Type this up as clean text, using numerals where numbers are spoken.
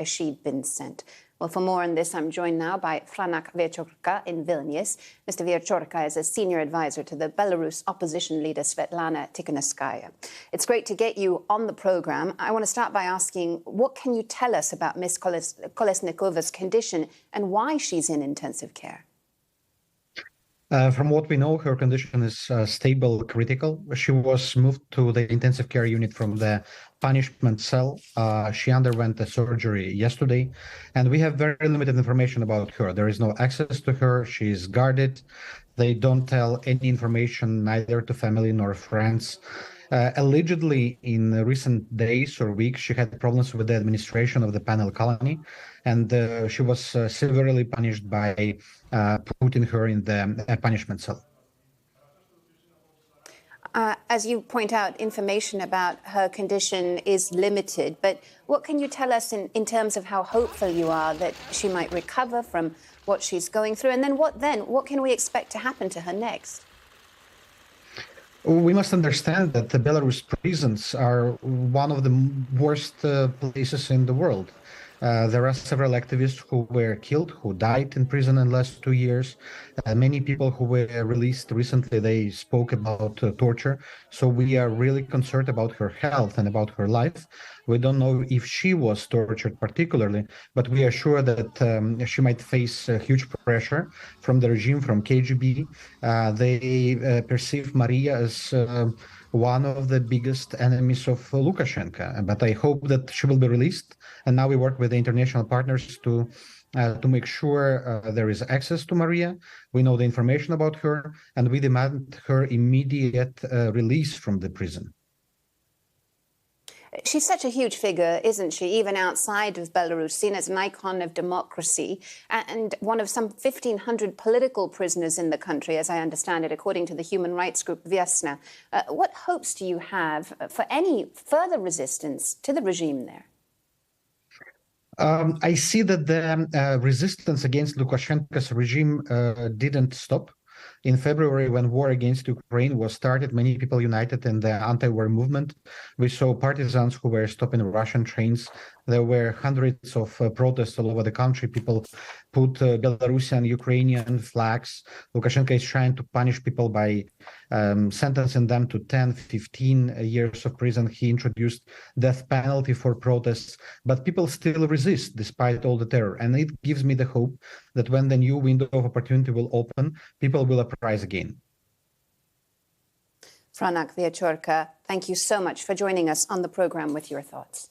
she'd been sent. Well, for more on this, I'm joined now by Franak Viachorka in Vilnius. Mr. Viachorka is a senior advisor to the Belarus opposition leader Sviatlana Tsikhanouskaya. It's great to get you on the program. I want to start by asking, what can you tell us about Ms. Kolesnikova's condition and why she's in intensive care? From what we know, her condition is stable, critical. She was moved to the intensive care unit from the punishment cell. She underwent a surgery yesterday, and we have very limited information about her. There is no access to her. She is guarded. They don't tell any information, neither to family nor friends. Allegedly, in recent days or weeks, she had problems with the administration of the penal colony, and she was severely punished by putting her in the punishment cell. As you point out, information about her condition is limited, but what can you tell us in terms of how hopeful you are that she might recover from what she's going through? And then? What can we expect to happen to her next? We must understand that the Belarus prisons are one of the worst places in the world. There are several activists who were killed, who died in prison in the last 2 years. Many people who were released recently, they spoke about torture. So we are really concerned about her health and about her life. We don't know if she was tortured particularly, but we are sure that she might face huge pressure from the regime, from KGB. They perceive Maria as one of the biggest enemies of Lukashenko, but I hope that she will be released. And now we work with the international partners to make sure there is access to Maria. We know the information about her, and we demand her immediate release from the prison. She's such a huge figure, isn't she, even outside of Belarus, seen as an icon of democracy and one of some 1,500 political prisoners in the country, as I understand it, according to the human rights group Viasna. What hopes do you have for any further resistance to the regime there? I see that the resistance against Lukashenko's regime didn't stop. In February, when war against Ukraine was started, many people united in the anti-war movement. We saw partisans who were stopping Russian trains. There were hundreds of protests all over the country. People put Belarusian, Ukrainian flags. Lukashenko is trying to punish people by sentencing them to 10, 15 years of prison. He introduced death penalty for protests, but people still resist despite all the terror. And it gives me the hope that when the new window of opportunity will open, people will uprise again. Franak Viachorka, thank you so much for joining us on the program with your thoughts.